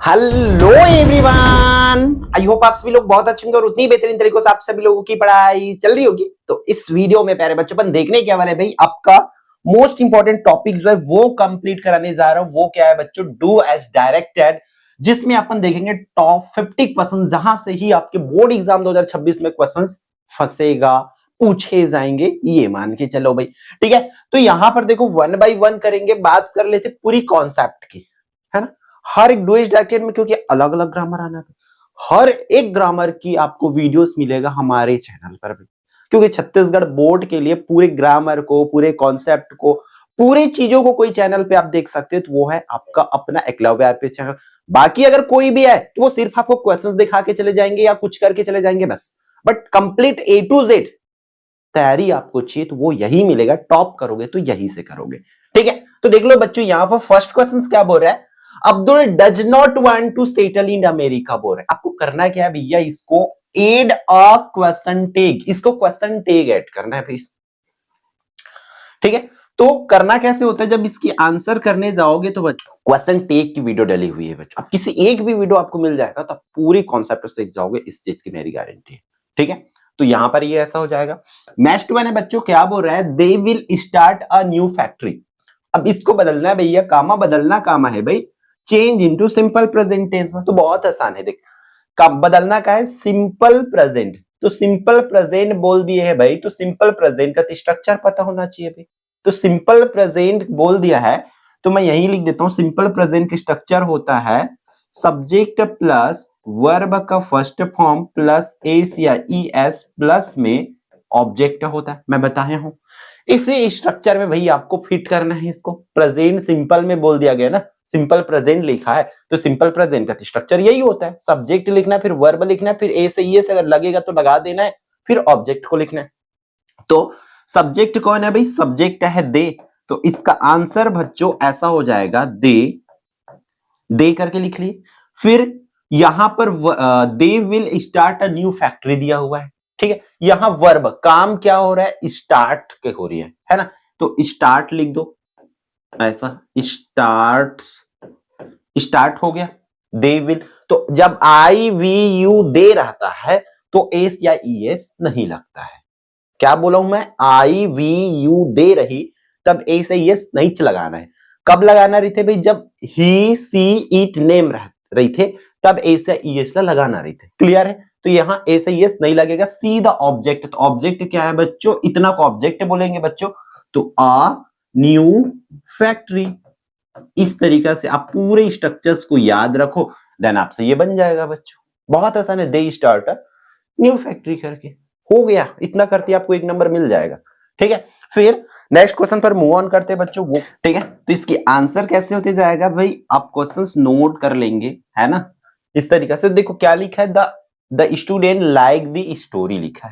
Hello everyone, I hope आप सभी लोग बहुत अच्छे होंगे और उतनी बेहतरीन तरीकों से आप सभी लोगों की पढ़ाई चल रही होगी। तो इस वीडियो में प्यारे बच्चों अपन देखने क्या वाले भाई, आपका मोस्ट इंपॉर्टेंट टॉपिक जो है वो कंप्लीट कराने जा रहा हूं। वो क्या है बच्चों, डू एज डायरेक्टेड, जिसमें अपन देखेंगे टॉप 50 क्वेश्चन, जहां से ही आपके बोर्ड एग्जाम 2026 में क्वेश्चन फंसेगा, पूछे जाएंगे, ये मान के चलो भाई। ठीक है, तो यहां पर देखो वन बाई वन करेंगे, बात कर लेते पूरी कॉन्सेप्ट की, है ना। हर एक डुएज डायरेक्टेड में क्योंकि अलग अलग ग्रामर आना है, हर एक ग्रामर की आपको वीडियोस मिलेगा हमारे चैनल पर भी, क्योंकि छत्तीसगढ़ बोर्ड के लिए पूरे ग्रामर को, पूरे कॉन्सेप्ट को, पूरी चीजों को कोई चैनल पे आप देख सकते हो, तो वो है आपका अपना एकलव्य आरपीएस चैनल। बाकी अगर कोई भी है तो वो सिर्फ आपको क्वेश्चंस दिखा के चले जाएंगे या कुछ करके चले जाएंगे बस, but complete A to Z तैयारी आपको चाहिए तो वो यही मिलेगा। टॉप करोगे तो यही से करोगे। ठीक है, तो देख लो बच्चों, यहां पर फर्स्ट क्वेश्चन क्या बोल रहा है, Abdul does not want to settle in America बोल रहे हैं। आपको करना क्या है भैया, इसको एड अ क्वेश्चन टैग, इसको क्वेश्चन टैग ऐड करना है प्लीज। ठीक है, तो करना कैसे होता है, जब इसकी आंसर करने जाओगे तो बच्चों क्वेश्चन टैग की वीडियो डली हुई है बच्चों, अब किसी एक भी वीडियो आपको मिल जाएगा तो आप पूरी कॉन्सेप्ट सीख जाओगे, इस चीज की मेरी गारंटी है। ठीक है, तो यहां पर ये ऐसा हो जाएगा। नेक्स्ट वन है बच्चों, क्या बोल रहा है, they will start a new factory. अब इसको बदलना है भैया, कामा बदलना कामा है भाई, change into simple present tense में, तो बहुत आसान है। देख, कब बदलना का है, सिंपल प्रेजेंट, तो सिंपल प्रेजेंट बोल दिए है भाई, तो सिंपल प्रेजेंट का स्ट्रक्चर पता होना चाहिए भाई। तो सिंपल प्रेजेंट बोल दिया है तो मैं यही लिख देता हूं, सिंपल प्रेजेंट का स्ट्रक्चर होता है सब्जेक्ट प्लस वर्ब का फर्स्ट फॉर्म प्लस एस या ई एस प्लस में ऑब्जेक्ट होता है, मैं बताया हूं। इसी स्ट्रक्चर में भाई आपको फिट करना है इसको। प्रेजेंट सिंपल में बोल दिया गया ना, सिंपल प्रेजेंट लिखा है तो सिंपल प्रेजेंट का स्ट्रक्चर यही होता है, सब्जेक्ट लिखना है, फिर वर्ब लिखना है, फिर ए से ई से अगर लगेगा तो लगा देना है, फिर ऑब्जेक्ट को लिखना है। तो सब्जेक्ट कौन है भाई, सब्जेक्ट है दे, तो इसका आंसर बच्चों ऐसा हो जाएगा, दे, दे करके लिख लिए। फिर यहां पर they will start a new factory दिया हुआ है। ठीक है, यहां वर्ब काम क्या हो रहा है, स्टार्ट के हो रही है ना, तो स्टार्ट लिख दो ऐसा, स्टार्ट, स्टार्ट हो गया। दे विल, तो जब आई वी यू दे रहता है तो एस या ई एस नहीं लगता है। क्या बोला हूं मैं, आई वी यू दे रही, तब ए से एस नहीं लगाना है। कब लगाना रही थे भाई, जब ही सी इट नेम रही थे तब ए से ई एस लगाना रही थे। क्लियर है, तो यहां ए से एस नहीं लगेगा, सीधा ऑब्जेक्ट। तो ऑब्जेक्ट क्या है बच्चों, इतना को ऑब्जेक्ट बोलेंगे बच्चों, तो आ न्यू फैक्ट्री। इस तरीका से आप पूरे स्ट्रक्चर्स को याद रखो, देन आपसे ये बन जाएगा बच्चों। बहुत आसान है, दे स्टार्ट न्यू फैक्ट्री करके हो गया, इतना करते आपको एक नंबर मिल जाएगा। ठीक है, फिर नेक्स्ट क्वेश्चन पर मूव ऑन करते हैं बच्चों वो। ठीक है, तो इसकी आंसर कैसे होते जाएगा भाई, आप क्वेश्चंस नोट कर लेंगे, है ना। इस तरीके से देखो क्या लिखा है, the student like the story लिखा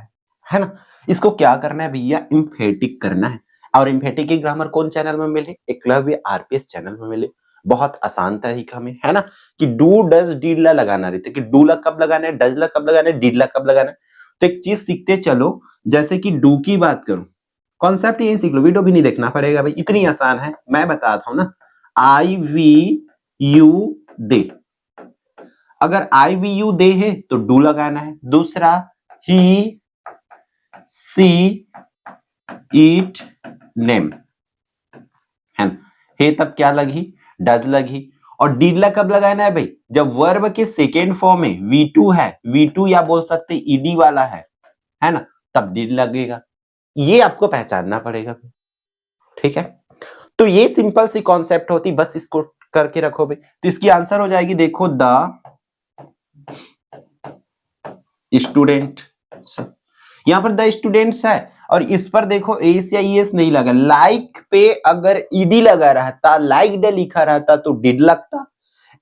है ना। इसको क्या करना है भैया, इम्फेटिक करना है। और इम्फेटिक की ग्रामर कौन चैनल में मिले, एकलव्य आरपीएस चैनल में मिले। बहुत आसान तरीका में, है ना, कि डू डज डीड ला लगाना रहता है, कि डू ला कब लगाना है, डज ला कब लगाना है, डीड ला कब लगाना है। तो एक चीज सीखते चलो, जैसे कि डू की बात करूं, कॉन्सेप्ट यही सीख लो, वीडियो भी नहीं देखना पड़ेगा भाई, इतनी आसान है, मैं बताता हूं ना। आई वी यू दे, अगर आई वी यू दे है तो डू लगाना है। दूसरा, ही सी इट नेम है ना, हे तब क्या लगी, डज लगी। और डीड ला कब लगाना है भाई, जब वर्ब के सेकेंड फॉर्म में V2 है, V2 या बोल सकते ईडी वाला है ना, तब डीड लगेगा। ये आपको पहचानना पड़ेगा। ठीक है, तो ये सिंपल सी कॉन्सेप्ट होती, बस इसको करके रखो भाई। तो इसकी आंसर हो जाएगी, देखो द स्टूडेंट, यहां पर द स्टूडेंट्स है और इस पर देखो एस या ई एस नहीं लगा। लाइक पे अगर ईडी लगा रहता, लाइक डे लिखा रहता तो डिड लगता।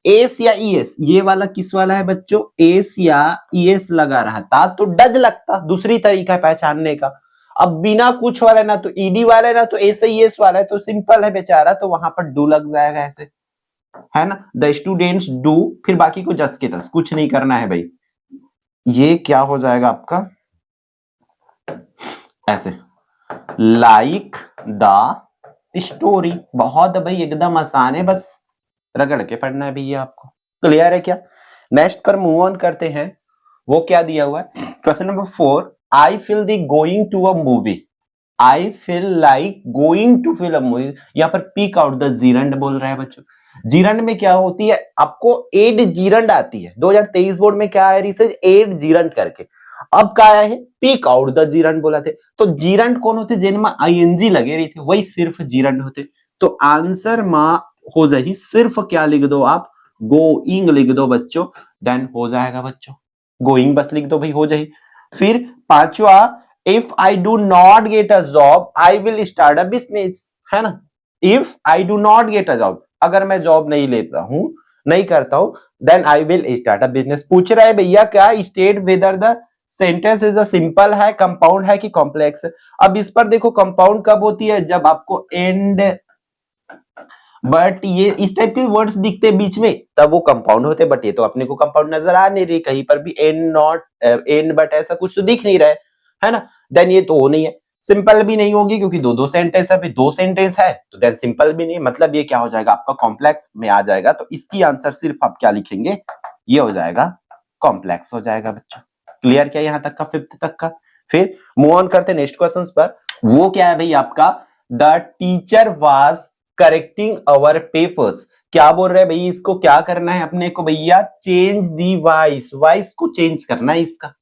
एस या ई एस, ये वाला किस वाला है बच्चों, एस या ई एस लगा रहता तो डज लगता। दूसरी तरीका है पहचानने का। अब बिना कुछ वाला ना तो ईडी वाला है ना तो एस ई एस वाला है, तो सिंपल है बेचारा, तो वहां पर डू लग जाएगा ऐसे, है ना। द स्टूडेंट्स डू, फिर बाकी को जस के तस, कुछ नहीं करना है भाई। ये क्या हो जाएगा आपका ऐसे, लाइक द स्टोरी। बहुत भाई एकदम आसान है, बस रगड़ के पढ़ना है भैया आपको। क्लियर है क्या? नेक्स्ट पर मूव ऑन करते हैं। वो क्या दिया हुआ है? Question number 4, I feel the going to a movie, I feel like going to film movie. यहाँ पर पीक आउट द जीरंड बोल रहा है बच्चों। जीरंड में क्या होती है? आपको एड जीरंड आती है 2023 बोर्ड में, क्या है रिसर्च? एड जीरंड करके। अब क्या आया है? पीक आउट द जीरंड बोला थे। तो जीरंड कौन होते? जिनमें आईएनजी लगे रही थे वही सिर्फ जीरंड होते। तो आंसर मां हो जाएगी सिर्फ क्या लिख दो आप? गोइंग लिख दो बच्चों, देन हो जाएगा बच्चों। गोइंग बस लिख दो भाई, हो जाएगी। फिर पांचवा, if I do not get a job I will start a business, है ना? If I do not get a job, अगर मैं जॉब नहीं लेता हूं, नहीं करता हूं, then I will start a business. पूछ रहा है भैया क्या state whether the sentence is a simple है, कंपाउंड है कि कॉम्प्लेक्स है। अब इस पर देखो, कंपाउंड कब होती है? जब आपको एंड बट ये इस टाइप के वर्ड्स दिखते बीच में, तब वो कंपाउंड होते। बट ये तो अपने को कंपाउंड नजर आ नहीं रही कहीं पर भी, एंड नॉट एंड बट ऐसा कुछ तो दिख नहीं रहा है ना? देन ये तो हो नहीं है। सिंपल भी नहीं होगी क्योंकि दो दो सेंटेंस है, दो सेंटेंस है तो देन सिंपल भी नहीं, मतलब ये क्या हो जाएगा आपका? कॉम्प्लेक्स में आ जाएगा। तो इसकी आंसर सिर्फ आप क्या लिखेंगे? ये हो जाएगा कॉम्प्लेक्स हो जाएगा बच्चों। क्लियर क्या यहां तक का, फिफ्थ तक का? फिर मूव ऑन करते नेक्स्ट क्वेश्चन पर। वो क्या है भाई आपका? The teacher was correcting our papers. क्या बोल रहे हैं भाई? इसको क्या करना है अपने को भैया? चेंज दी वॉइस, वॉइस को चेंज करना है इसका,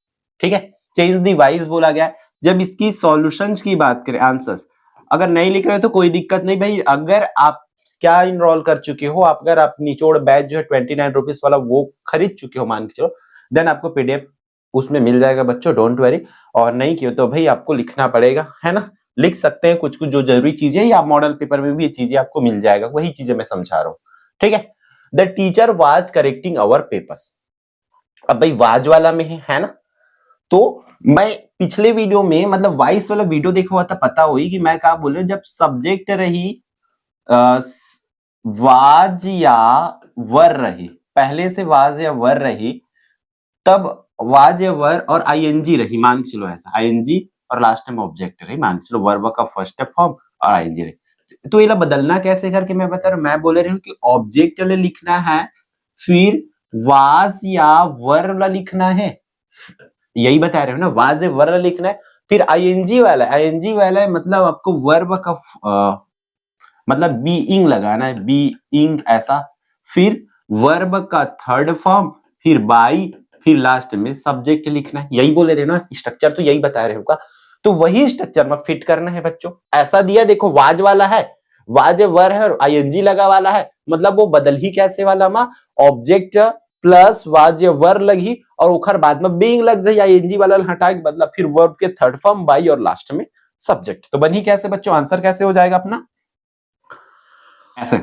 ठीक है? चेंज दी वॉइस बोला गया। जब इसकी सॉल्यूशंस की बात करें, आंसर्स अगर नहीं लिख रहे हो तो कोई दिक्कत नहीं भाई। अगर आप क्या इनरोल कर चुके हो, आप अगर आप निचोड़ बैच जो है 29 रुपीज वाला वो खरीद चुके हो मान के चलो, देन आपको पीडीएफ उसमें मिल जाएगा बच्चों, डोंट वरी। और नहीं किया तो भाई आपको लिखना पड़ेगा, है ना? लिख सकते हैं कुछ कुछ जो जरूरी चीजें, या मॉडल पेपर में भी ये चीजें आपको मिल जाएगा, वही चीजें मैं समझा रहा हूं, ठीक है? The teacher was correcting our papers. अब भाई वाज वाला में है ना? तो मैं पिछले वीडियो में मतलब वाइस वाला वीडियो देखा हुआ था, पता हुई कि मैं क्या बोल रहा हूं, जब सब्जेक्ट रही वाज या वर रही, पहले से वाज या वर रही, तब वाज या वर और आईएनजी रही, मान के चलो ऐसा, आईएनजी और लास्ट में ऑब्जेक्ट रही, मान के चलो वर्ब का फर्स्ट फॉर्म और आईएनजी रही। तो ये बदलना कैसे करके मैं बता रहा हूं, मैं बोल रही हूँ कि ऑब्जेक्ट वाले लिखना है, फिर वाज या वर लिखना है, यही बता रहे हो ना, वाज या वर लिखना है। फिर आईएनजी वाला, आईएनजी वाला है मतलब आपको वर्ब का मतलब बीइंग लगाना है, बीइंग ऐसा, फिर वर्ब का थर्ड फॉर्म, फिर बाई, फिर लास्ट में सब्जेक्ट लिखना है। यही बोले रहे ना, स्ट्रक्चर तो यही बता रहे होगा। तो वही स्ट्रक्चर में फिट करना है बच्चों। ऐसा दिया देखो, वाज वाला है, वाज वर है और आईएनजी लगा वाला है, मतलब वो बदल ही कैसे वाला मां? ऑब्जेक्ट प्लस वाज वर लगी और उखर बाद में बीइंग लग जाए, आईएनजी वाला हटा के बदला, फिर वर्ब के थर्ड फॉर्म बाई और लास्ट में सब्जेक्ट। तो बनी कैसे बच्चों? आंसर कैसे हो जाएगा अपना? ऐसे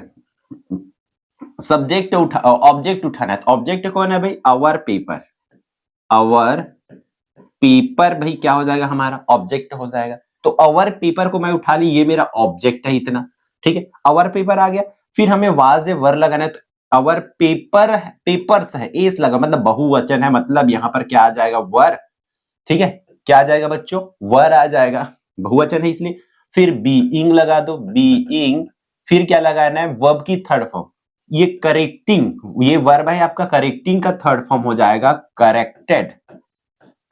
सब्जेक्ट ऑब्जेक्ट उठाना है, तो ऑब्जेक्ट कौन है भाई? आवर पेपर, आवर पेपर भाई क्या हो जाएगा हमारा? ऑब्जेक्ट हो जाएगा। तो आवर पेपर को मैं उठा ली, ये मेरा ऑब्जेक्ट है इतना, ठीक है? आवर पेपर आ गया। फिर हमें वाज या वर लगाना है, तो आवर पेपर, पेपर्स है, एस लगा मतलब बहुवचन है, मतलब यहां पर क्या आ जाएगा? वर, ठीक है? क्या आ जाएगा बच्चों? वर आ जाएगा, बहुवचन है इसलिए। फिर बीइंग लगा दो, बीइंग, फिर क्या लगाना है? वर्ब की थर्ड फॉर्म, ये करेक्टिंग, ये वर्ब है आपका, करेक्टिंग का थर्ड फॉर्म हो जाएगा करेक्टेड,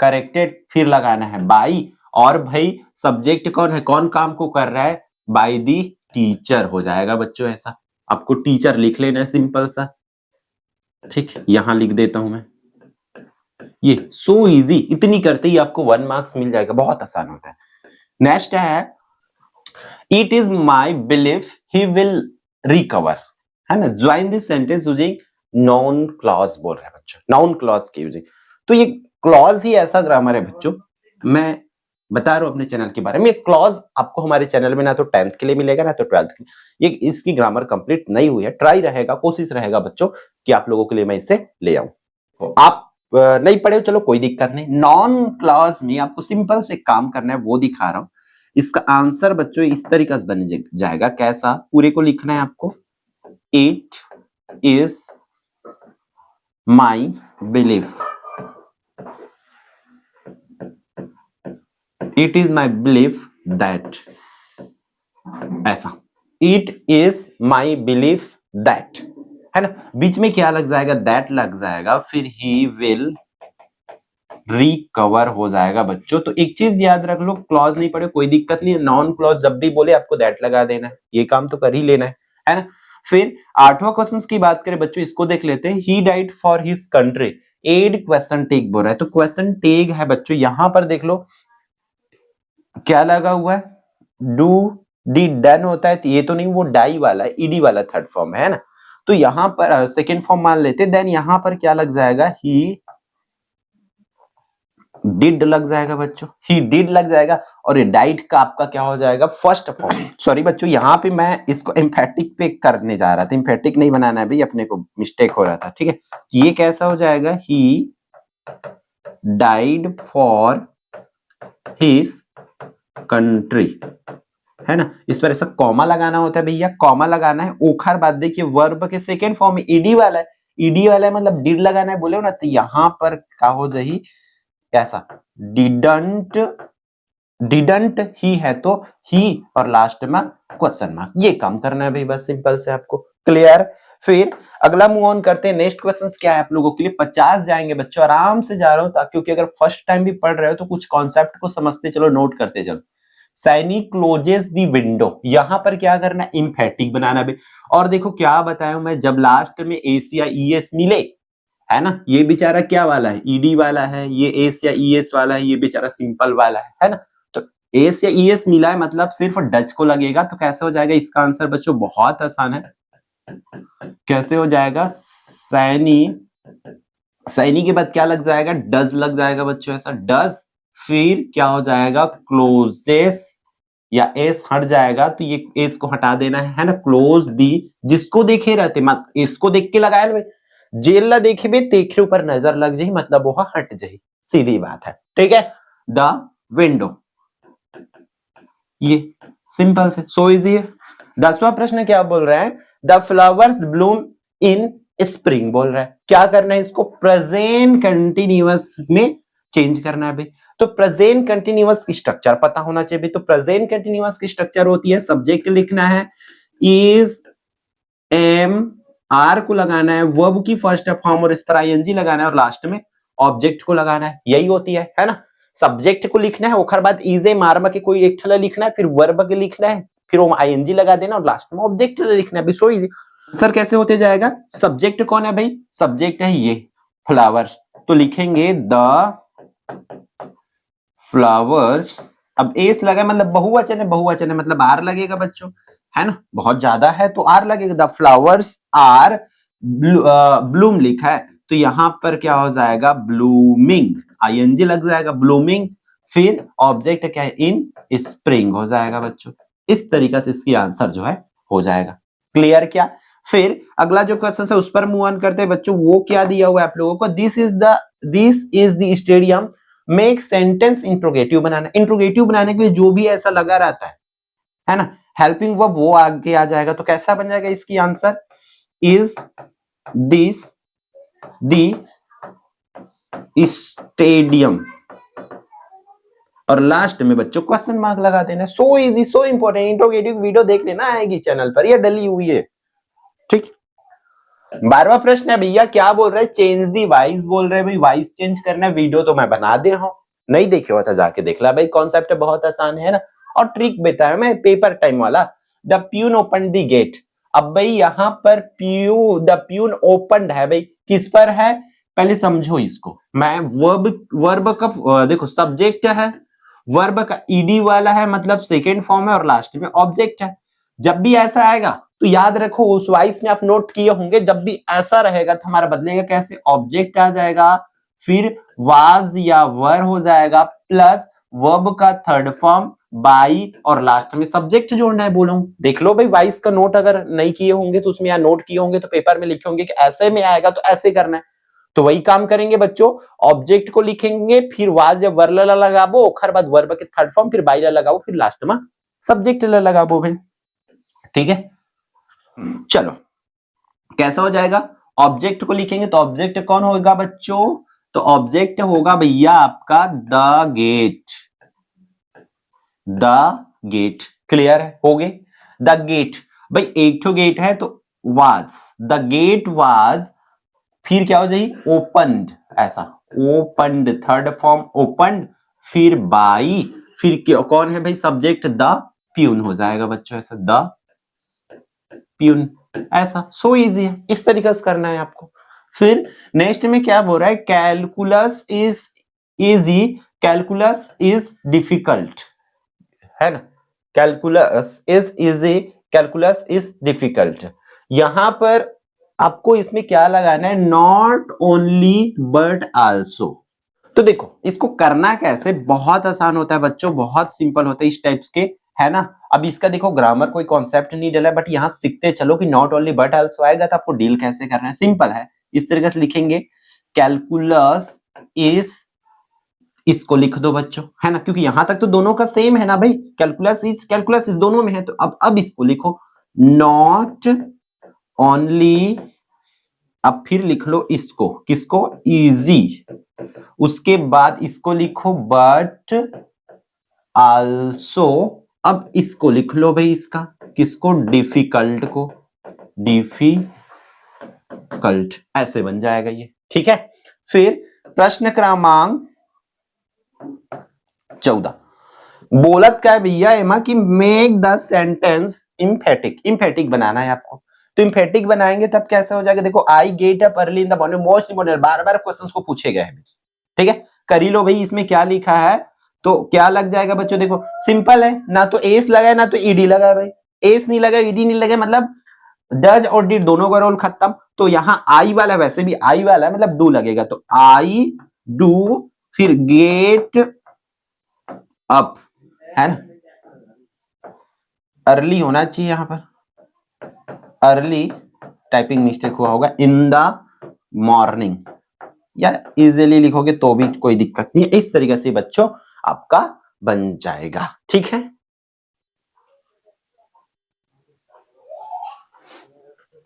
करेक्टेड, फिर लगाना है बाई, और भाई सब्जेक्ट कौन है, कौन काम को कर रहा है? बाय दी टीचर हो जाएगा बच्चों। ऐसा आपको टीचर लिख लेना है सिंपल सा, ठीक? यहां लिख देता हूं मैं, ये सो इजी, इतनी करते ही आपको 1 मार्क्स मिल जाएगा, बहुत आसान होता है। नेक्स्ट है, it is my belief he will recover, है ना? Join this sentence using noun clause बोल रहे हैं बच्चों, नाउन क्लॉज के यूजिंग। तो ये क्लॉज ही ऐसा ग्रामर है बच्चों, मैं बता रहा हूं अपने चैनल के बारे में। क्लॉज आपको हमारे चैनल में ना तो 10th के लिए मिलेगा ना तो 12th के लिए। ये इसकी ग्रामर कंप्लीट नहीं हुई है, ट्राई रहेगा, कोशिश रहेगा बच्चों कि आप लोगों के लिए मैं इसे ले आऊं। आप नहीं पढ़े हो चलो कोई दिक्कत नहीं, नॉन क्लॉज में आपको सिंपल से काम करना है, वो दिखा रहा हूं। इसका आंसर बच्चों इस तरीके से बन जाएगा, कैसा? पूरे को लिखना है आपको, it is my belief, it is my belief that, ऐसा, it is my belief that, है ना, बीच में क्या लग जाएगा, दैट लग जाएगा, फिर ही विल रिकवर हो जाएगा बच्चों। तो एक चीज याद रख लो, क्लॉज नहीं पढ़े कोई दिक्कत नहीं है, नॉन क्लॉज जब भी बोले आपको दैट लगा देना है, ये काम तो कर ही लेना है ना। फिर आठवां क्वेश्चन की बात करें बच्चों, इसको देख लेते हैं। He died for his country, add question tag बोल रहा है, तो क्वेश्चन टेक है बच्चों, यहां पर देख लो क्या लगा हुआ है, डू डी डन होता है, तो ये तो नहीं, वो डाई वाला है, ईडी वाला थर्ड फॉर्म है ना, तो यहां पर सेकेंड फॉर्म मान लेते, देन यहां पर क्या लग जाएगा, ही डिड लग जाएगा बच्चों, ही डिड लग जाएगा, और ये डाइट का आपका क्या हो जाएगा, फर्स्ट फॉर्म। सॉरी बच्चों, यहां पे मैं इसको एम्फेटिक पे करने जा रहा था, एम्फेटिक नहीं बनाना है भाई, अपने को मिस्टेक हो रहा था, ठीक है। ये कैसा हो जाएगा, ही डाइड फॉर हिज कंट्री, है ना, इस पर ऐसा कॉमा लगाना होता है भैया, कॉमा लगाना है, ओखर बाद देखिए वर्ब के सेकेंड फॉर्म में ईडी वाला है, ईडी वाला है मतलब डिड लगाना है बोले हो ना, तो यहां पर क्या हो जाए, कैसा, डिडंट, डिडंट ही है तो ही, और लास्ट में क्वेश्चन मार्क, ये काम करना है भाई, बस सिंपल से आपको, क्लियर। फिर अगला मूव ऑन करते हैं, नेक्स्ट क्वेश्चन क्या है आप लोगों के लिए, 50 जाएंगे बच्चों, आराम से जा रहा हूं ताकि, क्योंकि अगर फर्स्ट टाइम भी पढ़ रहे हो तो कुछ कॉन्सेप्ट को समझते चलो, नोट करते चलो। सैनी क्लोजेस दी विंडो, यहां पर क्या करना है, एम्फेटिक बनाना भी, और देखो क्या बताया मैं, जब लास्ट में एस या ईएस मिले, है ना, ये बेचारा क्या वाला है, ईडी वाला है, ये एस या ईएस वाला है, ये बेचारा सिंपल वाला है ना, तो एस या ईएस मिला है मतलब सिर्फ डच को लगेगा, तो कैसे हो जाएगा इसका आंसर बच्चों, बहुत आसान है, कैसे हो जाएगा, सैनी, सैनी के बाद क्या लग जाएगा, डज लग जाएगा बच्चों, ऐसा डज, फिर क्या हो जाएगा, क्लोजेस, या एस हट जाएगा तो ये एस को हटा देना है ना, क्लोज दी, जिसको देखे रहते मत, इसको देख के लगाया ना, जेल ला देखे भी तेरे ऊपर नजर लग जाए, मतलब वो हट जाए, सीधी बात है, ठीक है। द विंडो, ये सिंपल से सो इजी है। 10वां प्रश्न क्या बोल रहा है, the flowers Bloom in spring बोल रहा है, क्या करना है इसको, प्रेजेंट कंटिन्यूअस में चेंज करना है भाई, तो प्रेजेंट कंटिन्यूअस की स्ट्रक्चर पता होना चाहिए, तो प्रेजेंट कंटिन्यूअस की स्ट्रक्चर होती है, सब्जेक्ट लिखना है इज, एम, आर को लगाना है, वर्ब की फर्स्ट फॉर्म और इस पर आईएनजी लगाना है, और लास्ट में ऑब्जेक्ट को लगाना है, यही होती है ना, सब्जेक्ट को लिखना है, ओखर बाद इज, एम, आर के कोई एक ठला लिखना है, फिर वर्ब के लिखना है, फिर वो आईएनजी लगा देना, और लास्ट में ऑब्जेक्ट लिखना है, सो इजी। सर कैसे होते जाएगा, सब्जेक्ट कौन है भाई, सब्जेक्ट है ये फ्लावर्स, तो लिखेंगे द फ्लावर्स, अब एस लगा मतलब बहुवचन है, बहुवचन है मतलब आर लगेगा बच्चों, है ना, बहुत ज्यादा है तो आर लगेगा, द फ्लावर्स आर ब्लूम लिखा है, तो यहां पर क्या हो जाएगा, ब्लूमिंग, आईएनजी लग जाएगा, ब्लूमिंग, फिर ऑब्जेक्ट क्या है, इन स्प्रिंग हो जाएगा बच्चों, इस तरीके से इसकी आंसर जो है हो जाएगा, क्लियर क्या। फिर अगला जो क्वेश्चन है उस पर मूव ऑन करते हैं बच्चों, वो क्या दिया हुआ है आप लोगों को, this is the stadium, make sentence interrogative banana, interrogative बनाने के लिए जो भी ऐसा लगा रहता है ना, हेल्पिंग वर्ब वो आगे आ जाएगा, तो कैसा बन जाएगा इसकी answer, is this the stadium, और लास्ट में बच्चों क्वेश्चन मार्क लगा देना, so easy so important, interrogative video देख लेना, आएगी चैनल पर, ये डली हुई है, ठीक। 12वां प्रश्न है भैया, क्या बोल रहे हैं, चेंज दी वाइस बोल रहे हैं भाई, वाइस चेंज करना है, वीडियो तो मैं बना दे हूं, नहीं देखे हो तो जाके देख ला भाई, कॉन्सेप्ट बहुत आसान है ना, और ट्रिक बताया मैं पेपर टाइम वाला, the peon open the gate, अब भाई यहां पर द प्यून ओपन है भाई, किस पर है, पहले समझो इसको, मैं वर्ब का देखो सब्जेक्ट है, वर्ब का ईडी वाला है मतलब सेकेंड फॉर्म है, और लास्ट में ऑब्जेक्ट है, जब भी ऐसा आएगा तो याद रखो, उस वाइस में आप नोट किए होंगे, जब भी ऐसा रहेगा तो हमारा बदलेगा कैसे, ऑब्जेक्ट आ जाएगा, फिर वाज या वर हो जाएगा, प्लस वर्ब का थर्ड फॉर्म बाई, और लास्ट में सब्जेक्ट जोड़ना है, बोलो देख लो भाई, वाइस का नोट अगर नहीं किए होंगे तो उसमें या नोट किए होंगे तो पेपर में लिखे होंगे कि ऐसे में आएगा तो ऐसे करना है, तो वही काम करेंगे बच्चों, ऑब्जेक्ट को लिखेंगे, फिर वाज या वर लगाबो, ओखर बाद वर्ब के थर्ड फॉर्म, फिर बाई लगाओ, फिर लास्ट में सब्जेक्ट लगाबो भाई, ठीक है। चलो कैसा हो जाएगा, ऑब्जेक्ट को लिखेंगे तो ऑब्जेक्ट कौन होगा बच्चों, तो ऑब्जेक्ट होगा भैया आपका the gate, the gate, clear है, हो गए द गेट, भाई एक तो गेट है तो वाज, द गेट वाज, फिर क्या हो जाएगी ओपन्ड, ऐसा ओपन्ड, थर्ड फॉर्म ओपन्ड, फिर बाई, फिर कौन है भाई सब्जेक्ट, द प्यून हो जाएगा बच्चों, ऐसा द प्यून, ऐसा। सो इजी है, इस तरीके से करना है आपको। फिर नेक्स्ट में क्या बोल रहा है, calculus is easy, calculus is difficult, है ना, calculus is easy, calculus is difficult. यहां पर आपको इसमें क्या लगाना है, नॉट ओनली बट आल्सो। तो देखो इसको करना कैसे, बहुत आसान होता है बच्चों, बहुत सिंपल होता है इस टाइप्स के, है ना। अब इसका देखो ग्रामर कोई कॉन्सेप्ट नहीं डला है, बट यहां सीखते चलो कि नॉट ओनली बट आल्सो आएगा तो आपको डील कैसे करना है, सिंपल है। इस तरीके से लिखेंगे, कैलकुलस इज, इसको लिख दो बच्चों, है ना, क्योंकि यहां तक तो दोनों का सेम है ना भाई, कैलकुलस इज दोनों में है, तो अब इसको लिखो नॉट ओनली, अब फिर लिख लो इसको, किसको, इजी, उसके बाद इसको लिखो बट आल्सो, अब इसको लिख लो भाई इसका, किसको, डिफिकल्ट को, डिफिकल्ट, ऐसे बन जाएगा ये, ठीक है। फिर प्रश्न क्रमांक 14 बोलत क्या है भैया एमा कि make the sentence emphatic, emphatic बनाना है आपको। तो इम्फेटिक बनाएंगे तब कैसे हो जाएगा, देखो आई get up early in the morning, most important, bar bar questions को पूछे गए हैं, ठीक है, कर ही लो भाई। इसमें क्या लिखा है, तो क्या लग जाएगा बच्चों, देखो सिंपल है, ना तो एस लगा है ना तो ईडी लगा है भाई, एस नहीं लगा ईडी नहीं लगा, मतलब डज और डिड दोनों का रोल खत्म। तो यहाँ आई वाला वैसे भी आई वाला है, मतलब डू लगेगा, तो आई डू, फिर गेट अप, है ना, अर्ली होना चाहिए यहां पर, अर्ली टाइपिंग मिस्टेक हुआ होगा, इन द मॉर्निंग, या इजीली लिखोगे तो भी कोई दिक्कत नहीं है। इस तरीके से बच्चों आपका बन जाएगा, ठीक है।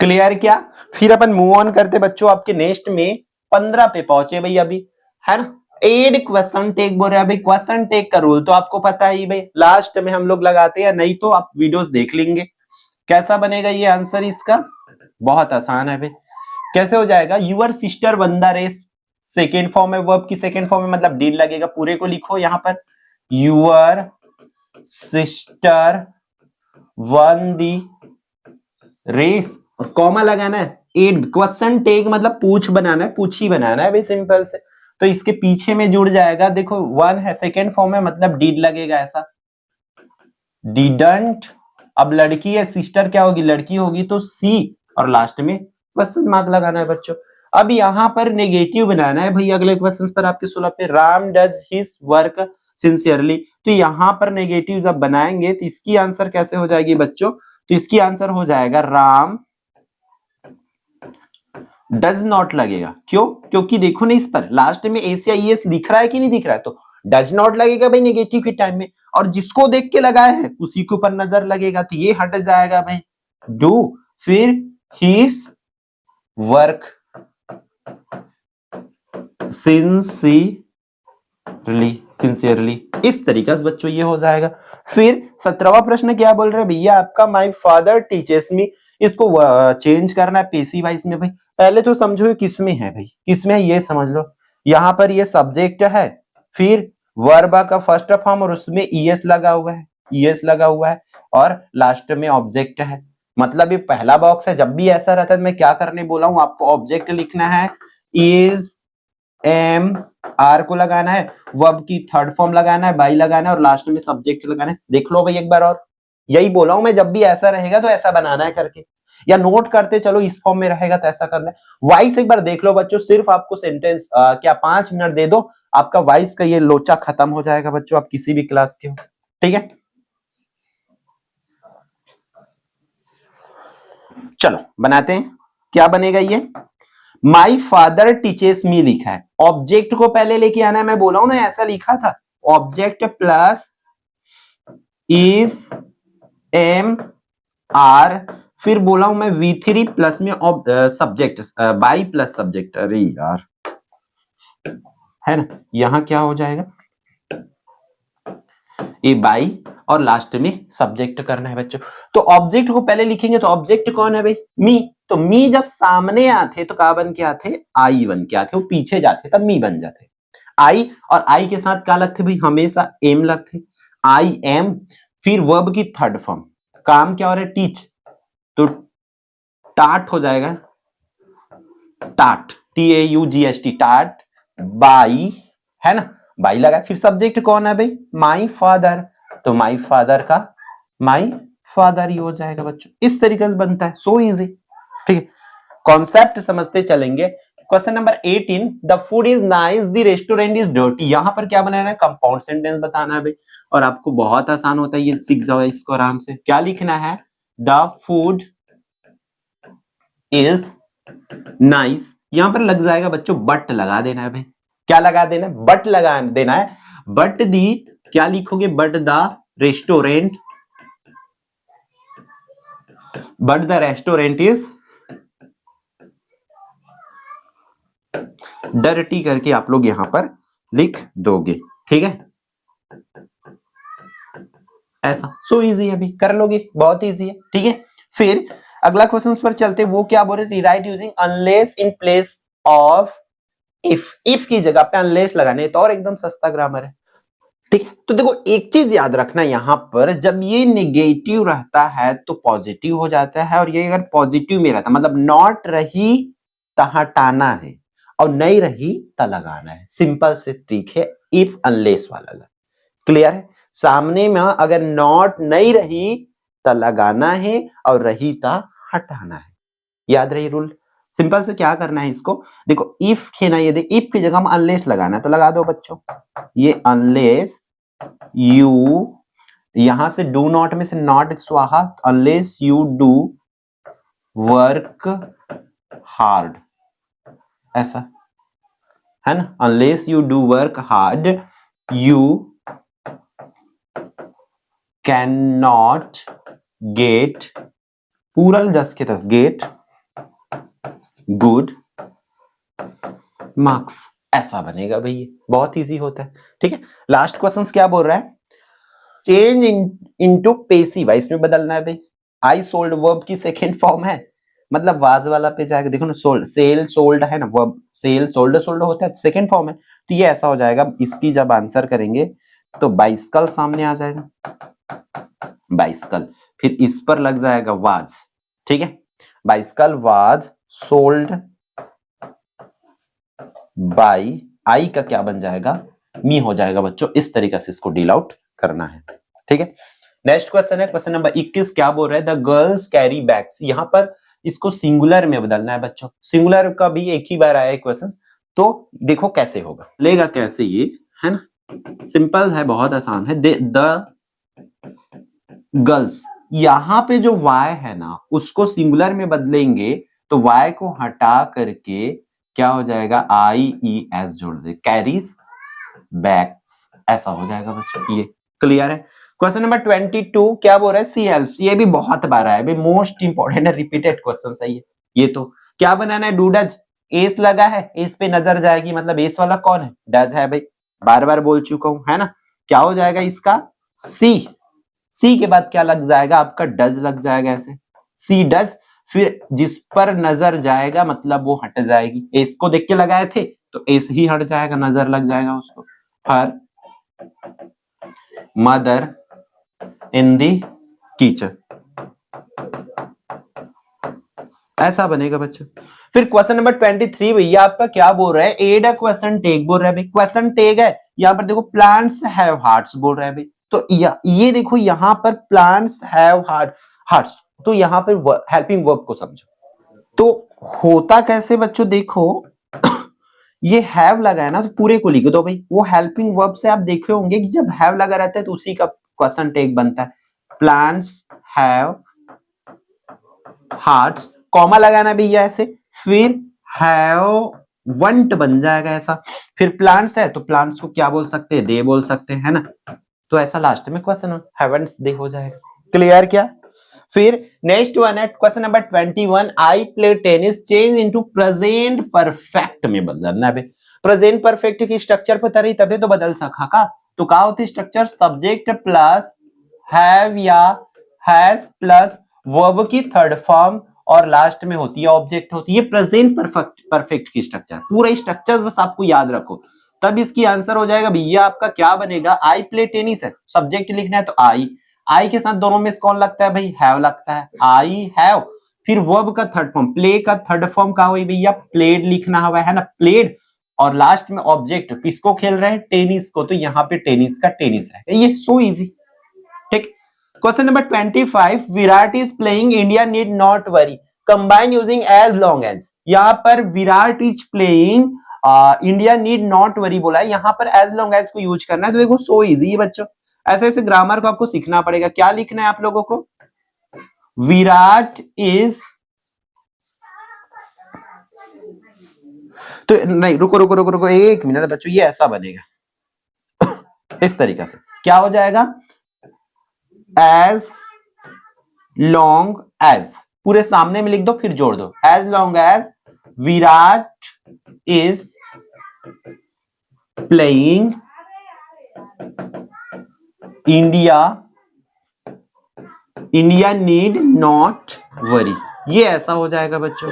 क्लियर क्या, फिर अपन मूव ऑन करते बच्चों, आपके नेक्स्ट में 15 पे पहुंचे भाई अभी, है ना। एड क्वेश्चन टेक बोल रहे हैं भाई, क्वेश्चन टेक का रूल तो आपको पता ही भाई, लास्ट में हम लोग लगाते हैं, नहीं तो आप वीडियोस देख लेंगे। कैसा बनेगा ये आंसर इसका, बहुत आसान है भाई। कैसे हो जाएगा, your sister won the race, second form है, वर्ब की सेकेंड फॉर्म में मतलब डीड लगेगा, पूरे को लिखो यहां पर, your sister won the race, comma लगाना है, एड क्वेश्चन टेक मतलब पूछ बनाना है, पूछ ही बनाना है भाई, सिंपल से। तो इसके पीछे में जुड़ जाएगा, देखो वन है सेकेंड फॉर्म में मतलब डीड लगेगा, ऐसा डिडंट, अब लड़की है सिस्टर क्या होगी, लड़की होगी, तो सी, और लास्ट में क्वेश्चन मार्क लगाना है बच्चों। अब यहां पर नेगेटिव बनाना है भाई, अगले क्वेश्चन पर आपके 16 पे, Ram does his work sincerely, तो यहां पर नेगेटिव जब बनाएंगे तो इसकी आंसर कैसे हो जाएगी बच्चों, तो इसकी आंसर हो जाएगा राम डज नॉट लगेगा, क्यों, क्योंकि देखो ना इस पर लास्ट में एस या ईएस लिख रहा है कि नहीं दिख रहा है, तो डज नॉट लगेगा भाई नेगेटिव के टाइम में, और जिसको देख के लगाया है उसी के ऊपर नजर लगेगा, तो ये हट जाएगा भाई डू, फिर हिज वर्क सिंसियरली, इस तरीके से बच्चों ये हो जाएगा। फिर 17वां प्रश्न क्या बोल रहे हैं भैया आपका, माय फादर टीचर्स मी, इसको चेंज करना है पेशी वाइज में भाई। पहले तो समझो किस में है भाई, किस में है ये समझ लो, यहां पर ये सब्जेक्ट है, फिर वर्ब का फर्स्ट फॉर्म और उसमें ईएस लगा हुआ है, ईएस लगा हुआ है, और लास्ट में ऑब्जेक्ट है, मतलब ये पहला बॉक्स है। जब भी ऐसा रहता है मैं क्या करने बोला हूं आपको, ऑब्जेक्ट लिखना है, इज एम आर को लगाना है, वर्ब की थर्ड फॉर्म लगाना है, बाई लगाना है, और लास्ट में सब्जेक्ट लगाना है। देख लो भाई एक बार और, यही बोला हूं मैं, जब भी ऐसा रहेगा तो ऐसा बनाना है करके, या नोट करते चलो इस फॉर्म में रहेगा तो ऐसा करना है। वाइस एक बार देख लो बच्चों, सिर्फ आपको सेंटेंस क्या 5 मिनट दे दो, आपका वाइस का ये लोचा खत्म हो जाएगा बच्चों, आप किसी भी क्लास के हो, ठीक है। चलो बनाते हैं, क्या बनेगा ये, माई फादर टीचेस मी लिखा है, ऑब्जेक्ट को पहले लेके आना है, मैं बोला हूं ना ऐसा लिखा था, object plus is am are, फिर बोला हूं मैं V3 प्लस में सब्जेक्ट बाई प्लस सब्जेक्ट, अरे यार है ना, यहां क्या हो जाएगा, ए बाई और लास्ट में सब्जेक्ट करना है बच्चों। तो ऑब्जेक्ट को पहले लिखेंगे, तो ऑब्जेक्ट कौन है भाई? मी। तो मी जब सामने आते तो क्या बन के आते? आई बन के आते। वो पीछे जाते तब मी बन जाते। आई और आई के साथ क्या लगते भाई? हमेशा एम लगते। आई एम, फिर वर्ब की थर्ड फॉर्म, काम क्या हो रहा है? टीच, तो टाट हो जाएगा, टाट, TAUGHT, टाट बाई, है ना, बाई लगा। फिर सब्जेक्ट कौन है भाई? माई फादर, तो माई फादर का माई फादर ही हो जाएगा बच्चों। इस तरीके से बनता है, सो इजी। ठीक है, कॉन्सेप्ट समझते चलेंगे। Question number 18, the food is nice, the restaurant is dirty. यहां पर क्या बनाना है? कंपाउंड सेंटेंस बताना है भाई, और आपको बहुत आसान होता है, ये सीख जाओ इसको आराम से। क्या लिखना है? The food is nice. यहां पर लग जाएगा बच्चों, बट लगा देना है भाई। क्या लगा देना है? बट लगा देना है। बट दी, क्या लिखोगे? But the restaurant, but the restaurant is dirty करके आप लोग यहां पर लिख दोगे। ठीक है, ऐसा सो इजी है, अभी कर लोगे, बहुत इजी है। ठीक है, फिर अगला क्वेश्चन पर चलते। वो क्या बोल रहे? Right using unless in place of if. If की जगह पे अनलेस लगाने, तो और एकदम सस्ता ग्रामर है। ठीक है, तो देखो एक चीज याद रखना, यहां पर जब ये नेगेटिव रहता है तो पॉजिटिव हो जाता है, और ये अगर पॉजिटिव में रहता मतलब नॉट रही तो हटाना है, और नहीं रही तो लगाना है। सिंपल से ट्रिक है इफ अनलेस वाला। क्लियर है? सामने में अगर नॉट नहीं रही तो लगाना है, और रही तो हटाना है। याद रही रूल। सिंपल से क्या करना है इसको, देखो इफ है ना, ये इफ की जगह हम अनलेस लगाना है, तो लगा दो बच्चों। ये अनलेस यू, यहां से डू नॉट में से नॉट स्वाहा, unless you do work hard, ऐसा है ना। Unless you do work hard you can not gate, पूरल जस के तस, गेट गुड मार्क्स। ऐसा बनेगा भाई, बहुत इजी होता है। ठीक है, लास्ट क्वेश्चन क्या बोल रहा है? चेंज इनटू पेसिव है, इसमें बदलना है भाई। आई सोल्ड वर्ब की सेकेंड फॉर्म है, मतलब वाज वाला पे जाएगा। देखो ना, सोल्ड, सेल सोल्ड है ना, वर्ब सेल सोल्ड सोल्ड होता है, सेकेंड फॉर्म है, तो ये ऐसा हो जाएगा। इसकी जब आंसर करेंगे तो बाइस्कल सामने आ जाएगा, बाइस्कल, फिर इस पर लग जाएगा वाज। ठीक है, बाइस्कल वाज सोल्ड बाई, आई का क्या बन जाएगा? मी हो जाएगा बच्चों। इस तरीके से इसको डील आउट करना है। ठीक है, नेक्स्ट क्वेश्चन है क्वेश्चन नंबर 21। क्या बोल रहा है? The girls carry bags. यहां पर इसको सिंगुलर में बदलना है बच्चों। सिंगुलर का भी एक ही बार आया है क्वेश्चन, तो देखो कैसे होगा, लेगा कैसे ये, है ना। सिंपल है, बहुत आसान है। द गर्ल्स, यहां पे जो वाई है ना, उसको सिंगुलर में बदलेंगे तो वाई को हटा करके क्या हो जाएगा? IES जोड़ दे, कैरीज बैग्स, ऐसा हो जाएगा बच्चों। ये क्लियर है? क्वेश्चन नंबर 22 क्या बोल रहा है? She helps. ये भी बहुत बार आया है, मोस्ट इंपॉर्टेंट है, रिपीटेड क्वेश्चन है ये। तो क्या बनाना है? डू डज, एस लगा है, एस पे नजर जाएगी, मतलब एस वाला कौन है? डज है भाई, बार बार बोल चुका हूं, है ना। क्या हो जाएगा इसका? सी, सी के बाद क्या लग जाएगा आपका? डज लग जाएगा, ऐसे सी डज। फिर जिस पर नजर जाएगा मतलब वो हट जाएगी। एस को देख के लगाए थे तो एस ही हट जाएगा, नजर लग जाएगा उसको। Her mother in the kitchen, ऐसा बनेगा बच्चों। फिर क्वेश्चन नंबर 23 भैया आपका क्या बोल रहा है? एड अ क्वेश्चन टैग बोल रहा है भाई। क्वेश्चन टैग है, यहां पर देखो प्लांट्स हैव हार्ट्स बोल रहा है भाई। तो ये देखो यहां पर प्लांट्स हैव हार्ट्स, तो यहां पर हेल्पिंग वर्ब को समझो। तो होता कैसे बच्चों, देखो ये हैव लगा है ना, तो पूरे को लिख दो भाई। वो हेल्पिंग वर्ब से आप देखे होंगे कि जब हैव लगा रहता है तो उसी का क्वेश्चन टैग बनता है। प्लांट्स हैव हार्ट्स, कॉमा लगाना भैया ऐसे, फिर हैव वंट बन जाएगा ऐसा। फिर प्लांट्स है तो प्लांट्स को क्या बोल सकते हैं? दे बोल सकते हैं, है ना। तो ऐसा लास्ट में क्वेश्चन हैवंट्स दे हो जाएगा। क्लियर क्या? फिर नेक्स्ट वन है question number 21। I play tennis, change into present perfect में बदलना है। प्रेजेंट परफेक्ट की स्ट्रक्चर पता रही तभी तो बदल सका का। तो क्या होती है स्ट्रक्चर, सब्जेक्ट प्लस हैव या हैज प्लस वर्ब की थर्ड फॉर्म और लास्ट में होती है ऑब्जेक्ट होती है। प्रेजेंट परफेक्ट की स्ट्रक्चर, पूरा स्ट्रक्चर बस आपको याद रखो, तब इसकी आंसर हो जाएगा भैया आपका क्या बनेगा, आई प्ले टेनिस है, सब्जेक्ट लिखना है तो आई के साथ दोनों में से कौन लगता है भाई, हैव लगता है, आई हैव। फिर वर्ब का थर्ड फॉर्म, प्ले का थर्ड फॉर्म क्या हुई भैया, प्लेड लिखना हुआ है ना, प्लेड, और लास्ट में ऑब्जेक्ट, किसको खेल रहे हैं, टेनिस को, तो यहाँ पे टेनिस का टेनिस है। ये सो इजी। ठीक, question number 25, Virat is playing, India need not worry, combine using as long as. यहाँ पर Virat is playing, India need not worry बोला है, यहाँ पर एज लॉन्ग एज को यूज करना है। तो देखो सो इजी है बच्चों, ऐसे ऐसे ग्रामर को आपको सीखना पड़ेगा। क्या लिखना है आप लोगों को, विराट इज, तो नहीं रुको रुको रुको रुको एक मिनट बच्चों, ये ऐसा बनेगा इस तरीके से, क्या हो जाएगा, एज लॉन्ग एज, पूरे सामने में लिख दो फिर जोड़ दो, as long as Virat is playing India need not worry, ये ऐसा हो जाएगा बच्चों,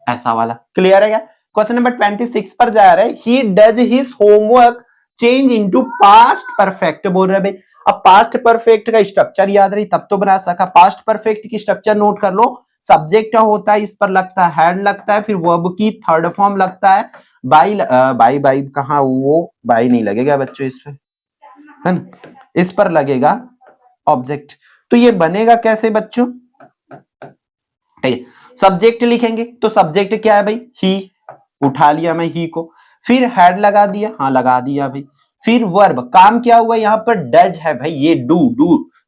ऐसा वाला। क्लियर है क्या? क्वेश्चन नंबर 26 पर जा रहे हैं, he does his homework change into past perfect बोल रहे भाई। अब पास्ट परफेक्ट का स्ट्रक्चर याद रही तब तो बना सका। पास्ट परफेक्ट की स्ट्रक्चर नोट कर लो, सब्जेक्ट होता है, इस पर लगता है हैड लगता है, फिर वर्ब की थर्ड फॉर्म लगता है, बाई बाई कहाँ, वो बाई नहीं लगेगा बच्चों इस पे, है ना, इस पर लगेगा ऑब्जेक्ट। तो ये बनेगा कैसे बच्चों, ठीक है, सब्जेक्ट लिखेंगे तो सब्जेक्ट क्या है भाई, ही, उठा लिया मैं ही को, फिर हैड लगा दिया, हाँ लगा दिया भाई, फिर वर्ब, काम क्या हुआ यहाँ पर, डज है भाई, ये डू,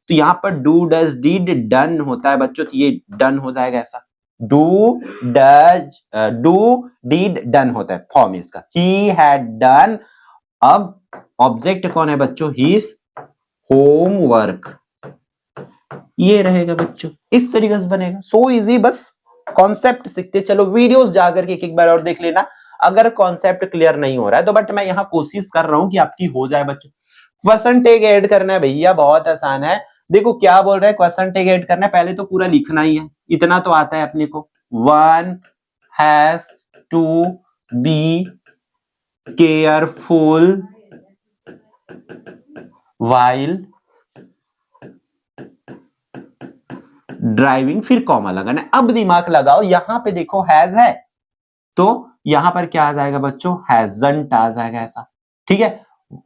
तो यहाँ पर डू डज डीड डन होता है बच्चों, तो ये डन हो जाएगा ऐसा, do does do deed done होता है फॉर्म इसका, ही हैड डन। अब ऑब्जेक्ट कौन है बच्चों, हिज होमवर्क, ये रहेगा बच्चों, इस तरीके से बनेगा। सो इजी, बस कॉन्सेप्ट सीखते चलो, वीडियोस जाकर के एक बार और देख लेना अगर कॉन्सेप्ट क्लियर नहीं हो रहा है तो, बट मैं यहाँ कोशिश कर रहा हूं कि आपकी हो जाए बच्चों। क्वेश्चन टैग ऐड करना है भैया, बहुत आसान है। देखो क्या बोल रहा है, क्वेश्चन टैग ऐड करना है, पहले तो पूरा लिखना ही है, इतना तो आता है अपने को, one has to be careful while driving, फिर कॉमा लगाना। अब दिमाग लगाओ, यहां पे देखो हैज है तो यहां पर क्या आ जाएगा बच्चों, हैजंट आ जाएगा ऐसा, ठीक है,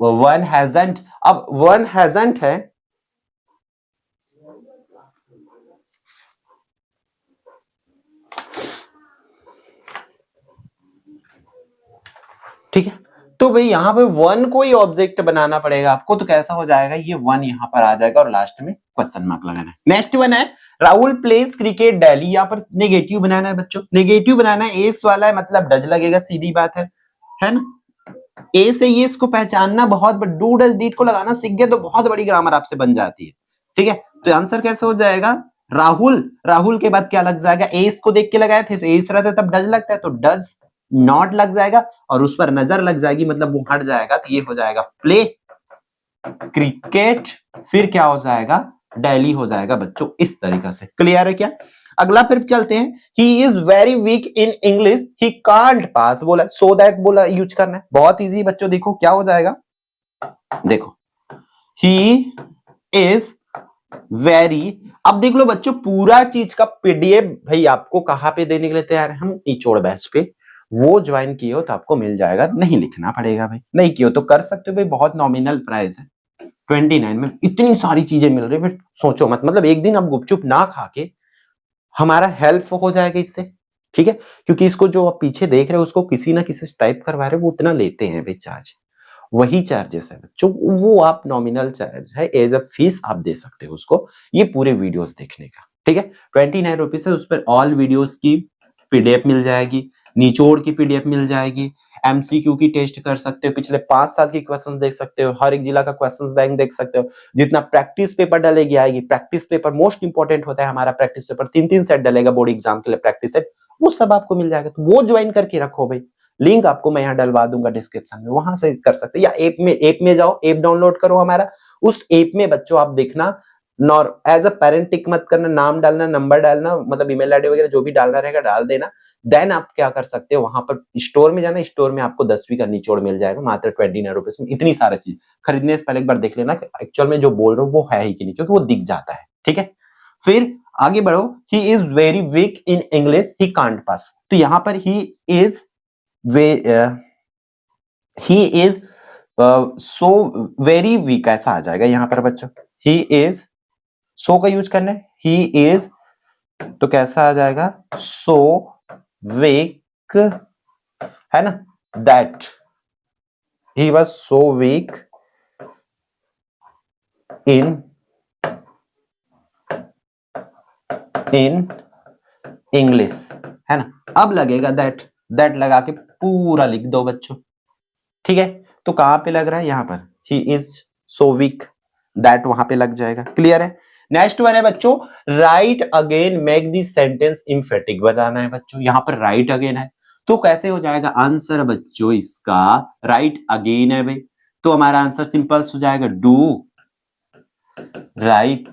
वन हैजंट। अब वन हैजंट है, ठीक है, तो भाई यहां पे वन को ही ऑब्जेक्ट बनाना पड़ेगा आपको, तो कैसा हो जाएगा, ये वन यहां पर आ जाएगा और लास्ट में क्वेश्चन मार्क लगाना है। नेक्स्ट वन है, राहुल प्लेज क्रिकेट डेली, यहाँ पर नेगेटिव बनाना है बच्चों, नेगेटिव बनाना है, एस वाला है मतलब डज लगेगा, सीधी बात है ना, ए से ये इसको पहचानना बहुत, डू डज डीड को लगाना सीख गए तो बहुत बड़ी ग्रामर आपसे बन जाती है, ठीक है। तो आंसर कैसे हो जाएगा, राहुल के बाद क्या लग जाएगा, एस को देख के लगाए थे तो एस रहता है तब डज लगता है, तो डज नॉट लग जाएगा और उस पर नजर लग जाएगी मतलब वो हट जाएगा, तो ये हो जाएगा प्ले क्रिकेट, फिर क्या हो जाएगा, डेली हो जाएगा बच्चों, इस तरीके से। क्लियर है क्या? अगला फिर चलते हैं, he is very weak in English, he can't pass बोला, सो दैट बोला यूज करना है, बहुत इजी बच्चों। देखो क्या हो जाएगा, देखो ही इज वेरी, अब देख लो बच्चों पूरा चीज का पीडीएफ भाई आपको कहां पे देने के लिए तैयार है, हम निचोड़ बैच पे, वो ज्वाइन किए हो तो आपको मिल जाएगा, नहीं लिखना पड़ेगा भाई, नहीं किए हो तो कर सकते हो भाई, बहुत नॉमिनल प्राइस है, 29 में इतनी सारी चीजें मिल रही है, सोचो मत, मतलब एक दिन आप गुपचुप ना खा के, हमारा हेल्प हो जाएगा इससे, ठीक है, क्योंकि इसको जो आप पीछे देख रहे हो उसको किसी ना किसी से टाइप करवा रहे हो, वो उतना लेते हैं भाई चार्ज, वही चार्जेस है जो वो आप नॉमिनल चार्ज है, एज अ फीस आप दे सकते हो उसको, ये पूरे वीडियोस देखने का, ठीक है। 29 रुपीज है, उस पर ऑल वीडियोस की पीडीएफ मिल जाएगी, निचोड़ की पीडीएफ मिल जाएगी, एमसीक्यू की टेस्ट कर सकते हो, पिछले 5 साल की क्वेश्चंस देख सकते हो, हर एक जिला का क्वेश्चंस बैंक देख सकते हो, जितना प्रैक्टिस पेपर डलेगी आएगी, प्रैक्टिस पेपर मोस्ट इंपॉर्टेंट होता है हमारा, प्रैक्टिस पेपर 3-3 सेट डलेगा बोर्ड एग्जाम के लिए प्रैक्टिस सेट, वो सब आपको मिल जाएगा, तो वो ज्वाइन करके रखो भाई, लिंक आपको मैं यहाँ डलवा दूंगा डिस्क्रिप्शन में, वहां से कर सकते हो, या ऐप में जाओ, ऐप डाउनलोड करो हमारा, उस ऐप में बच्चों आप देखना, नॉर एज अ पेरेंट टिक मत करना, नाम डालना, नंबर डालना, मतलब ईमेल आईडी वगैरह जो भी डालना रहेगा डाल देना। देन आप क्या कर सकते हो, वहां पर स्टोर में जाना, स्टोर में आपको 10वीं का निचोड़ मिल जाएगा मात्र 29 रुपीज में। इतनी सारी चीज खरीदने से पहले एक बार देख लेना कि एक्चुअल में जो बोल रहा हूँ वो है ही कि नहीं, क्योंकि वो दिख जाता है, ठीक है। फिर आगे बढ़ो, he is very weak in English, he can't pass. तो यहां पर he is so very weak ऐसा आ जाएगा यहाँ पर बच्चों। ही इज, सो का यूज करना है, ही इज तो कैसा आ जाएगा, सो वीक, है ना, that he was so weak in English, है ना। अब लगेगा दैट लगा के पूरा लिख दो बच्चों, ठीक है। तो कहां पे लग रहा है, यहां पर, he is so weak, that वहां पे लग जाएगा, क्लियर है। नेक्स्ट वन है बच्चों, right again make this sentence emphatic बताना है बच्चों। यहां पर राइट अगेन है तो कैसे हो जाएगा आंसर बच्चों इसका, राइट अगेन है भाई, तो हमारा आंसर सिंपल हो जाएगा, डू राइट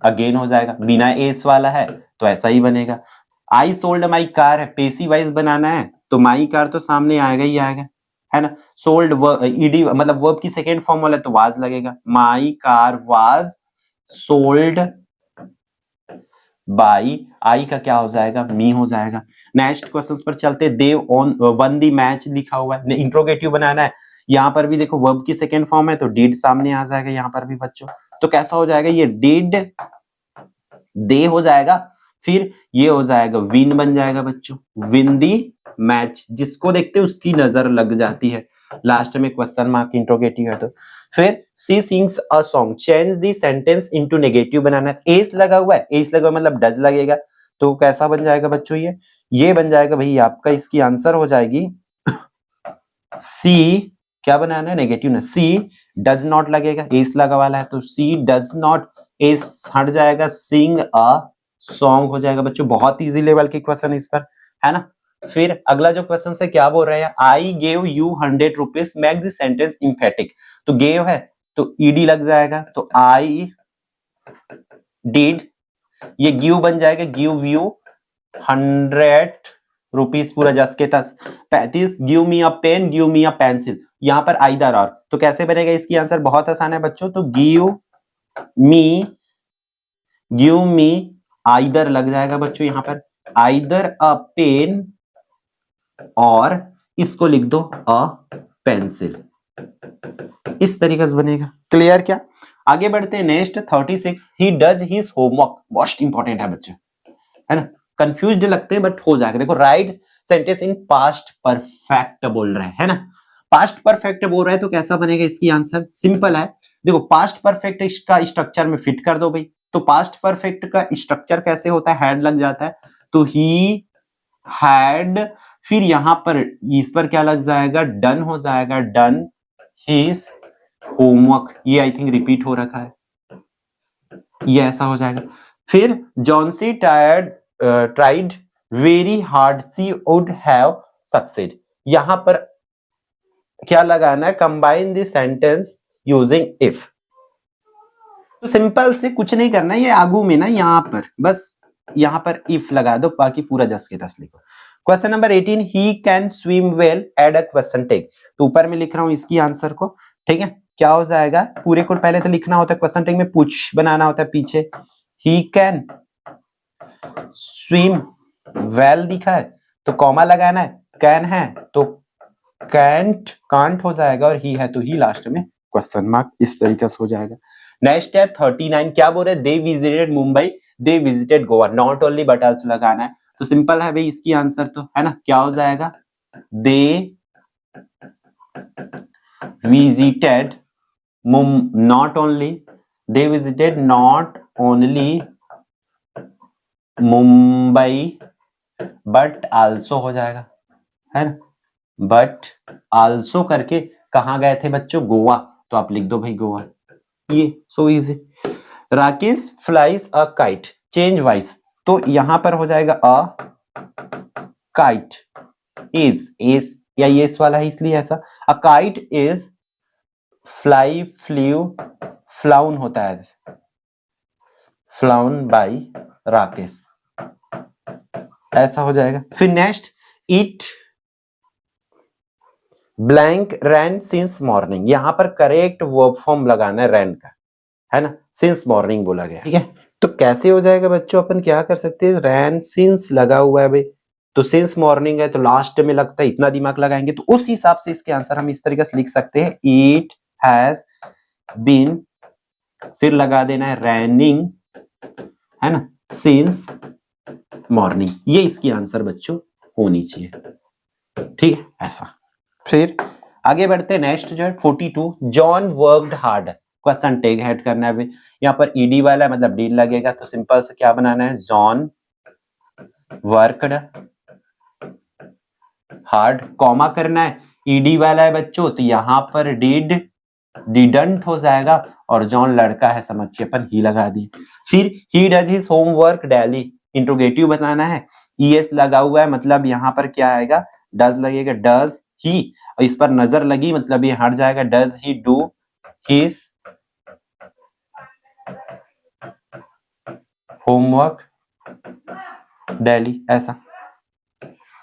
अगेन हो जाएगा, बिना एस वाला है तो ऐसा ही बनेगा। आई सोल्ड माई कार है, पेसी वाइज बनाना है तो माई कार तो सामने आएगा ही आएगा, है ना। सोल्ड ईडी मतलब वर्ब की सेकेंड फॉर्म वाला तो वाज लगेगा, my car was sold by, I का क्या हो जाएगा, मी हो जाएगा। नेक्स्ट क्वेश्चंस पर चलते, देव ऑन वन दी मैच लिखा हुआ है, इंट्रोगेटिव बनाना है, यहां पर भी देखो वर्ब की सेकेंड फॉर्म है तो डिड सामने आ जाएगा यहां पर भी बच्चों, तो कैसा हो जाएगा, ये डिड दे हो जाएगा, फिर ये हो जाएगा विन बन जाएगा बच्चों, विन दी मैच, जिसको देखते उसकी नजर लग जाती है, लास्ट में क्वेश्चन मार्क इंट्रोगेटिव है तो। फिर she sings a song, change the sentence into negative बनाना है, एस लगा हुआ है, एस लगा हुआ मतलब डज लगेगा, तो कैसा बन जाएगा बच्चों, ये बन जाएगा भाई आपका, इसकी आंसर हो जाएगी सी, क्या बनाना है नेगेटिव ना, सी डज नॉट लगेगा, एस लगा वाला है तो सी डज नॉट, एस हट जाएगा, सिंग अ सॉन्ग हो जाएगा बच्चों। बहुत इजी लेवल के क्वेश्चन इस पर, है ना। फिर अगला जो क्वेश्चन है क्या बोल रहे हैं, I gave you 100 rupees, make this sentence emphatic, तो गेव है तो ईडी लग जाएगा, तो आई डिड, ये गिव बन जाएगा, गिव यू 100 रुपीज पूरा जस के तस, 35 give me a pen, give me a pencil, यहां पर आइदर और, तो कैसे बनेगा इसकी आंसर, बहुत आसान है बच्चों, तो गिव मी आइदर लग जाएगा बच्चों, यहां पर आइदर अ पेन और इसको लिख दो अ पेंसिल, इस तरीके से बनेगा, क्लियर क्या। आगे बढ़ते हैं next 36, he does his homework, most important है बच्चे, है ना, कंफ्यूज्ड लगते हैं बट हो जाएगा। देखो right sentence in past perfect बोल रहे हैं, है ना, पास्ट परफेक्ट बोल रहे हैं तो कैसा बनेगा इसकी आंसर, सिंपल है, देखो पास्ट परफेक्ट इसका स्ट्रक्चर में फिट कर दो भाई, तो पास्ट परफेक्ट का स्ट्रक्चर कैसे होता है, हैड लग जाता है, तो ही हैड, फिर यहां पर इस पर क्या लग जाएगा, डन हो जाएगा, डन हिज होमवर्क, ये आई थिंक रिपीट हो रखा है, ये ऐसा हो जाएगा। फिर Johnsy tried very hard, she would have succeeded, यहां पर क्या लगाना है, combine this sentence using if, तो सिंपल से कुछ नहीं करना, ये आगू में ना यहां पर बस यहां पर इफ लगा दो, बाकी पूरा जस के तस लिखो। Question number 18, he can swim well, add a question tag, तो ऊपर में लिख रहा हूं इसकी आंसर को, ठीक है, क्या हो जाएगा, पूरे को पहले तो लिखना होता है, क्वेश्चन टैग में पूछ बनाना होता है पीछे, ही कैन स्विम वेल दिखा है तो कॉमा लगाना है, कैन है तो कैंट, कांट हो जाएगा, और ही है तो ही लास्ट में क्वेश्चन मार्क, इस तरीके से हो जाएगा। नेक्स्ट है 39, क्या बोल रहे हैं, they visited Mumbai, they visited Goa, not only but also लगाना है, तो सिंपल है भाई इसकी आंसर तो, है ना, क्या हो जाएगा, they visited not only, they visited not only Mumbai but also हो जाएगा, है ना, बट आल्सो करके कहां गए थे बच्चों, गोवा, तो आप लिख दो भाई गोवा, ये so easy. Rakesh flies a kite, change wise, तो यहां पर हो जाएगा अ काइट इज, या ये इस वाला है इसलिए ऐसा। A kite is fly, flew, flown होता है, फ्लाउन बाय राकेश, ऐसा हो जाएगा। फिर next, it blank ran since morning, यहां पर करेक्ट वर्ब फॉर्म लगाना है रैन का, है ना, सिंस मॉर्निंग बोला गया, ठीक है। तो कैसे हो जाएगा बच्चों, अपन क्या कर सकते हैं, रैन सिंस लगा हुआ है भाई, तो सिंस मॉर्निंग है तो लास्ट में लगता है, इतना दिमाग लगाएंगे तो उस हिसाब से इसके आंसर हम इस तरीके से लिख सकते हैं, इट हैज बीन, फिर लगा देना है रैनिंग, है ना, सिंस मॉर्निंग, ये इसकी आंसर बच्चों होनी चाहिए, ठीक है ऐसा। फिर आगे बढ़ते हैं, नेक्स्ट जो है 42, John worked hard, question tag head करना है, यहाँ पर ईडी वाला है मतलब डी लगेगा, तो सिंपल से क्या बनाना है, जॉन वर्कड हार्ड, कॉमा करना है, ईडी वाला है बच्चों तो यहाँ पर डिड डिडंट हो जाएगा, और जॉन लड़का है समझिए अपन ही लगा दिए। फिर he does his homework daily, interrogative बताना है, ईएस लगा हुआ है मतलब यहाँ पर क्या आएगा, डज लगेगा, डज ही, और इस पर नजर लगी मतलब ये हट जाएगा, does he do his homework daily, ऐसा।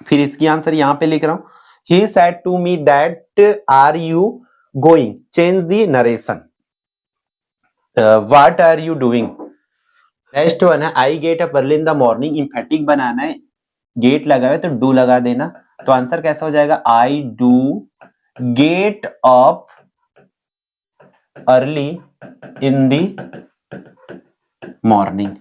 फिर इसकी आंसर यहां पे लिख रहा हूं, he said to me that are you going, change the narration, what are you doing. Next one है, I get up early in the morning, emphatic बनाना है, गेट लगा है तो डू लगा देना, तो आंसर कैसा हो जाएगा, I do get up early in the morning,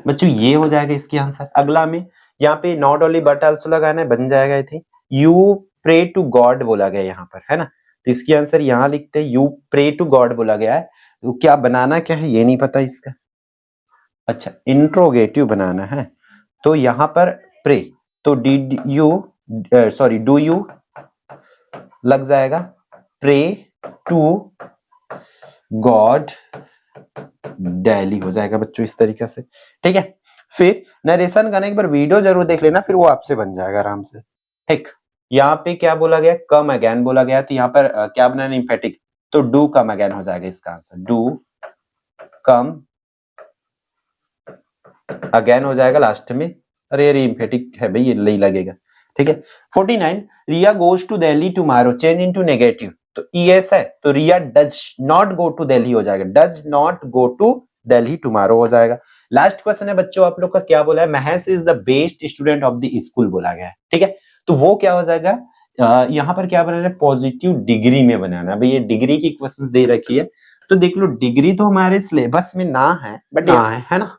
बच्चों ये हो जाएगा इसकी आंसर। अगला में यहाँ पे नॉट ओनली बट आल्सो लगाना है, बन जाएगा I think, you pray to God बोला गया यहाँ पर, है ना, तो इसकी आंसर यहाँ लिखते हैं, यू प्रे टू गॉड बोला गया है, तो क्या बनाना क्या है ये नहीं पता इसका, अच्छा इंट्रोगेटिव बनाना है, तो यहाँ पर प्रे, तो did you, sorry do you लग जाएगा, प्रे टू गॉड डेली हो जाएगा बच्चों इस तरीके से, ठीक है। फिर नरेशन का एक बार वीडियो जरूर देख लेना, फिर वो आपसे बन जाएगा आराम से, ठीक। यहाँ पे क्या बोला गया, कम अगेन बोला गया, तो यहाँ पर क्या बनाना, इंफेटिक, तो डू कम अगेन हो जाएगा इसका आंसर, डू कम अगेन हो जाएगा लास्ट में, अरे अरे इंफेटिक है भाई ये नहीं लगेगा, ठीक है। 49, Riya goes to Delhi tomorrow, change into negative, तो ईएस है तो Riya does not go to Delhi हो जाएगा, does not go to Delhi tomorrow हो जाएगा। लास्ट क्वेश्चन है बच्चों आप लोग का, क्या बोला है, Mahesh is the best student of the school बोला गया है, ठीक है, तो वो क्या हो जाएगा, यहाँ पर क्या बनाना है, पॉजिटिव डिग्री में बनाना है, भाई ये डिग्री की क्वेश्चन दे रखी है, तो देख लो डिग्री तो हमारे सिलेबस में ना है बट यहाँ है ना।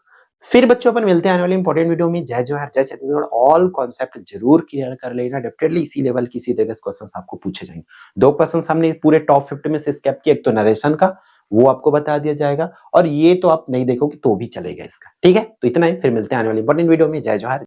फिर बच्चों अपन मिलते हैं आने वाली इंपॉर्टेंट वीडियो में, जय जोहार जय छत्तीसगढ़, ऑल कॉन्सेप्ट जरूर क्लियर कर लेना, डेफिनेटली इसी लेवल की इसी तरह के क्वेश्चंस आपको पूछे जाएंगे। 2 क्वेश्चंस हमने पूरे टॉप 50 में से स्किप किए, एक तो नरेशन का वो आपको बता दिया जाएगा, और ये तो आप नहीं देखोगे तो भी चलेगा इसका, ठीक है। तो इतना ही, फिर मिलते हैं आने वाली इंपॉर्टेंट वीडियो में, जय जोहार।